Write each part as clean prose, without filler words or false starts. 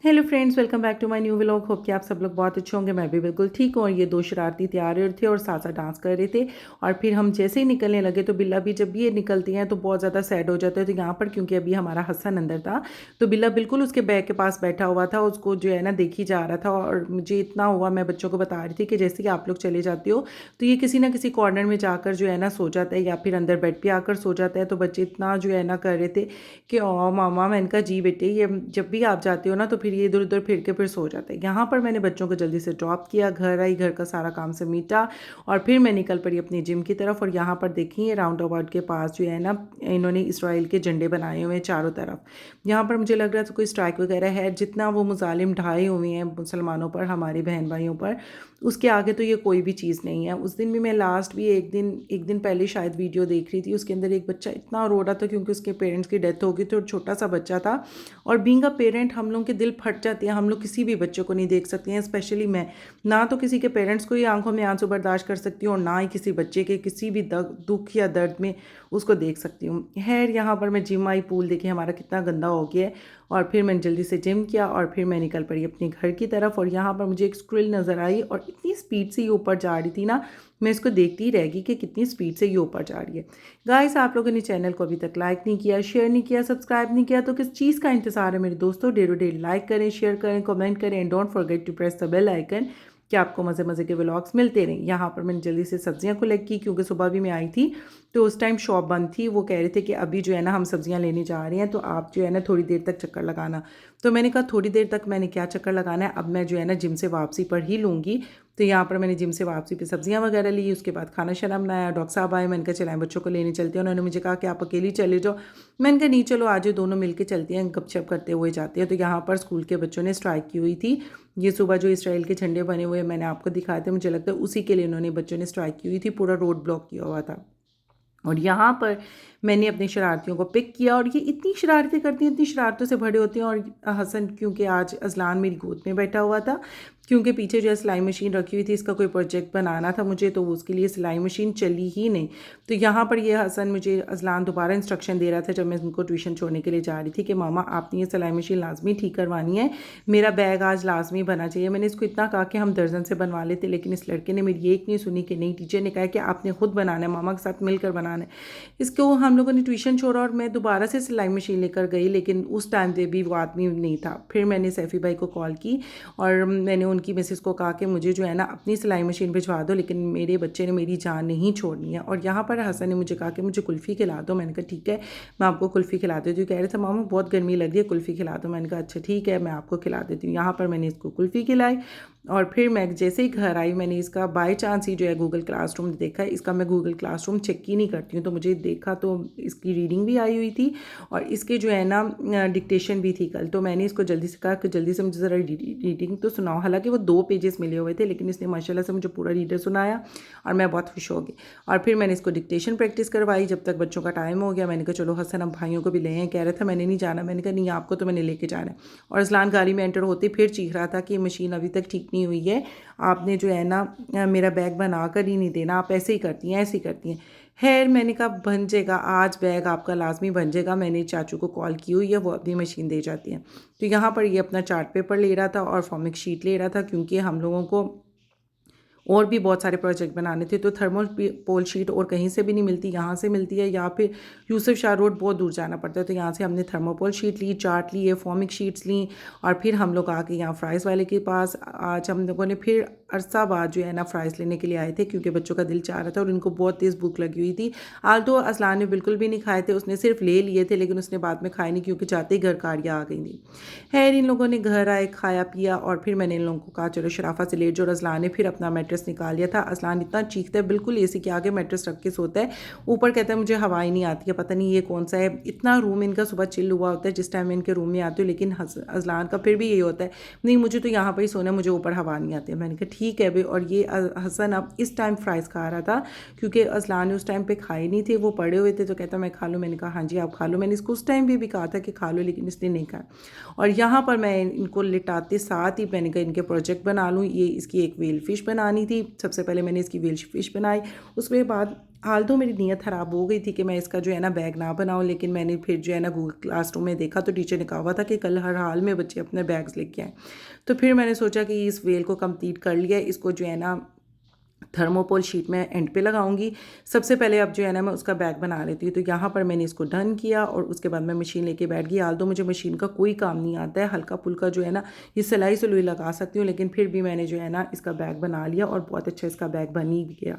Hello friends, welcome back to my new vlog. Hope कि आप सब लोग बहुत अच्छे होंगे। मैं भी बिल्कुल ठीक हूँ। और ये दो शरारती तैयार हो रहे थे और साथ साथ डांस कर रहे थे। और फिर हम जैसे ही निकलने लगे तो बिल्ला भी जब भी ये निकलती हैं तो बहुत ज़्यादा सैड हो जाता है। तो यहाँ पर क्योंकि अभी हमारा हसन अंदर था तो बिल्ला बिल्कुल उसके बैग के पास बैठा हुआ था, उसको जो है ना देखी जा रहा था। और मुझे इतना हुआ, मैं बच्चों को बता रही थी कि जैसे कि आप लोग चले जाते हो तो ये किसी ना किसी कॉर्नर में जाकर जो है ना सो जाता है या फिर अंदर बेड पे आकर सो जाता है। तो बच्चे इतना जो है ना कर रहे थे कि ओ मामा, मैंने कहा जी बेटे, ये जब भी आप जाते हो ना तो फिर ये इधर उधर फिर के फिर सो जाते हैं। यहाँ पर मैंने बच्चों को जल्दी से ड्रॉप किया, घर आई, घर का सारा काम समेटा और फिर मैं निकल पड़ी अपनी जिम की तरफ। और यहाँ पर देखिए राउंड अबाउट के पास जो है ना इन्होंने इसराइल के झंडे बनाए हुए हैं चारों तरफ। यहाँ पर मुझे लग रहा था कोई स्ट्राइक वगैरह है। जितना वो मुजालिम ढाए हुए हैं मुसलमानों पर, हमारे बहन भाइयों पर, उसके आगे तो ये कोई भी चीज़ नहीं है। उस दिन भी मैं लास्ट भी एक दिन पहले शायद वीडियो देख रही थी। उसके अंदर एक बच्चा इतना रो रहा था क्योंकि उसके पेरेंट्स की डेथ हो गई थी और छोटा सा बच्चा था। और बीइंग अ पेरेंट हम लोग के दिल फट जाते हैं। हम लोग किसी भी बच्चे को नहीं देख सकते हैं, स्पेशली मैं ना तो किसी के पेरेंट्स को ही आंखों में आंसू बर्दाश्त कर सकती हूँ और ना ही किसी बच्चे के किसी भी दुख या दर्द में उसको देख सकती हूँ। खैर यहाँ पर मैं जिम आई, पूल देखिए हमारा कितना गंदा हो गया है। और फिर मैंने जल्दी से जिम किया और फिर मैं निकल पड़ी अपने घर की तरफ। और यहाँ पर मुझे एक स्क्विल नज़र आई और इतनी स्पीड से ये ऊपर जा रही थी ना, मैं इसको देखती ही रह गई कि कितनी स्पीड से ये ऊपर जा रही है। गाइस, आप लोगों ने चैनल को अभी तक लाइक नहीं किया, शेयर नहीं किया, सब्सक्राइब नहीं किया तो किस चीज़ का इंतजार है मेरे दोस्तों? डे टू डे लाइक करें, शेयर करें, कमेंट करें and don't forget to press the bell icon कि आपको मज़े मज़े के व्लॉग्स मिलते रहें। यहाँ पर मैंने जल्दी से सब्जियां कलेक्ट की क्योंकि सुबह भी मैं आई थी तो उस टाइम शॉप बंद थी। वो कह रहे थे कि अभी जो है ना हम सब्जियां लेने जा रहे हैं तो आप जो है ना थोड़ी देर तक चक्कर लगाना। तो मैंने कहा थोड़ी देर तक मैंने क्या चक्कर लगाना है, अब मैं जो है ना जिम से वापसी पर ही लूँगी। तो यहाँ पर मैंने जिम से वापसी पे सब्जियां वगैरह ली, उसके बाद खाना शाना बनाया। डॉक्टर साहब आए, मैंने कहा चलाएं बच्चों को लेने चलते हैं। उन्होंने मुझे कहा कि आप अकेली चले जाओ। मैंने कहा नहीं, चलो आज दोनों मिलके चलते हैं, गपशप करते हुए जाते हैं। तो यहाँ पर स्कूल के बच्चों ने स्ट्राइक की हुई थी। ये सुबह जो इसराइल के झंडे बने हुए मैंने आपको दिखाए थे, मुझे लगता है उसी के लिए इन्होंने बच्चों ने स्ट्राइक की हुई थी। पूरा रोड ब्लॉक किया हुआ था। और यहाँ पर मैंने अपनी शरारतियों को पिक किया और ये इतनी शरारतें करती हैं, इतनी शरारतों से भरे होते हैं। और हसन क्योंकि आज अजलान मेरी गोद में बैठा हुआ था, क्योंकि पीछे जो है सिलाई मशीन रखी हुई थी, इसका कोई प्रोजेक्ट बनाना था मुझे, तो उसके लिए सिलाई मशीन चली ही नहीं। तो यहाँ पर ये हसन मुझे अजलान दोबारा इंस्ट्रक्शन दे रहा था जब मैं उनको ट्यूशन छोड़ने के लिए जा रही थी कि मामा आपने ये सिलाई मशीन लाजमी ठीक करवानी है, मेरा बैग आज लाजमी बना चाहिए। मैंने इसको इतना कहा कि हम दर्जन से बनवा लेते, लेकिन इस लड़के ने मेरी एक नहीं सुनी कि नहीं, टीचर ने कहा कि आपने खुद बनाना है, मामा के साथ मिलकर बनाना है। इसको हम लोगों ने ट्यूशन छोड़ा और मैं दोबारा से सिलाई मशीन लेकर गई, लेकिन उस टाइम पे भी वो आदमी नहीं था। फिर मैंने सैफ़ी भाई को कॉल की और मैंने उनकी मिसेस को कहा कि मुझे जो है ना अपनी सिलाई मशीन भिजवा दो, लेकिन मेरे बच्चे ने मेरी जान नहीं छोड़नी है। और यहाँ पर हसन ने मुझे कहा कि मुझे कुल्फ़ी खिला दो। मैंने कहा ठीक है, मैं आपको कुल्फ़ी खिला देती हूँ। कह रहे थे मामा बहुत गर्मी लग रही है, कुल्फ़ी खिला दो। मैंने कहा अच्छा ठीक है, मैं आपको खिला देती हूँ। यहाँ पर मैंने इसको कुल्फ़ी खिलाई और फिर मैं जैसे ही घर आई मैंने इसका बाय चांस ही जो है गूगल क्लासरूम देखा। इसका मैं गूगल क्लासरूम चेक ही नहीं करती हूँ, तो मुझे देखा तो इसकी रीडिंग भी आई हुई थी और इसके जो है ना डिक्टेशन भी थी कल। तो मैंने इसको जल्दी से कहा कि जल्दी से मुझे ज़रा रीडिंग तो सुनाओ। हालांकि वो 2 पेजेस मिले हुए थे, लेकिन इसने माशाल्लाह से मुझे पूरा रीडर सुनाया और मैं बहुत खुश हो गई। और फिर मैंने इसको डिक्टेशन प्रैक्टिस करवाई। जब तक बच्चों का टाइम हो गया मैंने कहा चलो हसन अब भाइयों को भी ले आए। कह रहा था मैंने नहीं जाना। मैंने कहा नहीं, आपको तो मैंने लेके जाना है। और अजलान गाड़ी में एंटर होते फिर चीख रहा था कि मशीन अभी तक ठीक नहीं हुई है, आपने जो है ना मेरा बैग बना कर ही नहीं देना, आप ऐसे ही करती हैं, ऐसे ही करती हैं। खैर मैंने कहा बन जाएगा, आज बैग आपका लाजमी बन जाएगा। मैंने चाचू को कॉल की हुई है, वो अपनी मशीन दे जाती हैं। तो यहाँ पर ये अपना चार्ट पेपर ले रहा था और फॉर्मिक शीट ले रहा था, क्योंकि हम लोगों को और भी बहुत सारे प्रोजेक्ट बनाने थे। तो थर्मल पोल शीट और कहीं से भी नहीं मिलती, यहाँ से मिलती है या फिर यूसुफ शाह रोड बहुत दूर जाना पड़ता है। तो यहाँ से हमने थर्मोपोल शीट ली, चार्ट लिए, फॉर्मिक शीट्स ली और फिर हम लोग आके यहाँ फ्राइज़ वाले के पास। आज हम लोगों ने फिर अरसा बाद जो है ना फ्राइज़ लेने के लिए आए थे, क्योंकि बच्चों का दिल चाह रहा था और इनको बहुत तेज़ भूख लगी हुई थी। आज तो असलान ने बिल्कुल भी नहीं खाए थे, उसने सिर्फ ले लिए थे, लेकिन उसने बाद में खाए नहीं क्योंकि जाते ही घर कारियाँ आ गई थी। खैर इन लोगों ने घर आए, खाया पिया और फिर मैंने इन लोगों को कहा चलो शराफा से लेट जाओ। और असलान ने फिर अपना मैट्रेस निकाल लिया था। असलान इतना चीखता है, बिल्कुल एसी के आगे मैट्रेस रख के सोता है। ऊपर कहता है मुझे हवा ही नहीं आती है, पता नहीं ये कौन सा है। इतना रूम इनका सुबह चिल हुआ होता है जिस टाइम मैं इनके रूम में आती हूँ, लेकिन असलान का फिर भी यही होता है, नहीं मुझे तो यहाँ पर ही सोना है, मुझे ऊपर हवा नहीं आती है। मैंने कहा ठीक है भाई। और ये हसन अब इस टाइम फ्राइज़ खा रहा था, क्योंकि असलान ने उस टाइम पे खाए नहीं थे, वो पड़े हुए थे। तो कहता मैं खा लूँ। मैंने कहा हाँ जी आप खा लो। मैंने इसको उस टाइम भी कहा था कि खा लो, लेकिन इसने नहीं खाया। और यहाँ पर मैं इनको लिटाते साथ ही मैंने कहा इनके प्रोजेक्ट बना लूँ। ये इसकी एक वेल फिश बनानी थी। सबसे पहले मैंने इसकी वेल फिश बनाई, उसके बाद हाल तो मेरी नीयत ख़राब हो गई थी कि मैं इसका जो है ना बैग ना बनाऊँ, लेकिन मैंने फिर जो है ना गूगल क्लासरूम में देखा तो टीचर ने कहा हुआ था कि कल हर हाल में बच्चे अपने बैग्स लेके आएँ। तो फिर मैंने सोचा कि इस वेल को कंप्लीट कर लिया, इसको जो है ना थर्मोकोल शीट में एंड पे लगाऊंगी। सबसे पहले अब जो है ना मैं उसका बैग बना लेती हूँ। तो यहाँ पर मैंने इसको डन किया और उसके बाद मैं मशीन लेके बैठ गई। हाल तो मुझे मशीन का कोई काम नहीं आता है, हल्का फुल्का जो है ना ये सिलाई सलुई लगा सकती हूँ, लेकिन फिर भी मैंने जो है ना इसका बैग बना लिया और बहुत अच्छा इसका बैग बन ही गया।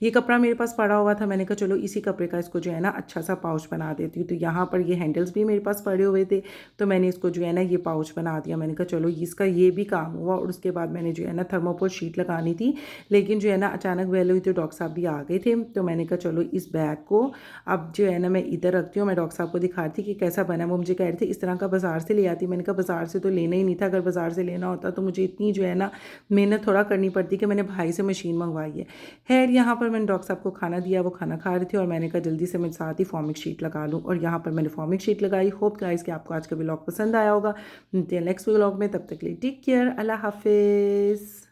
ये कपड़ा मेरे पास पड़ा हुआ था, मैंने कहा चलो इसी कपड़े का इसको जो है ना अच्छा सा पाउच बना देती हूँ। तो यहाँ पर ये हैंडल्स भी मेरे पास पड़े हुए थे, तो मैंने इसको जो है ना ये पाउच बना दिया। मैंने कहा चलो इसका ये भी काम हुआ। और उसके बाद मैंने जो है ना थर्मोकोल शीट लगानी थी, लेकिन जो है ना अचानक वेल हुई तो डॉक्टर साहब भी आ गए थे। तो मैंने कहा चलो इस बैग को अब जो है ना मैं इधर रखती हूँ। मैं डॉक्टर साहब को दिखाती थी कि कैसा बना। वो मुझे कह रहे थे इस तरह का बाज़ार से ले आती। मैंने कहा बाज़ार से तो लेना ही नहीं था, अगर बाज़ार से लेना होता तो मुझे इतनी जो है ना मेहनत थोड़ा करनी पड़ती कि मैंने भाई से मशीन मंगवाई है। खैर यहाँ पर मैंने डॉक्टर साहब को खाना दिया, वो खाना खा रहे थे और मैंने कहा जल्दी से मैं साथ ही फॉर्मिक शीट लगा लूँ। और यहाँ पर मैंने फॉर्मिक शीट लगाई। होप गाइस कि आपको आज का व्लॉग पसंद आया होगा। मिलते हैं नेक्स्ट व्लॉग में, तब तक के लिए टेक केयर, अल्लाह हाफिज़।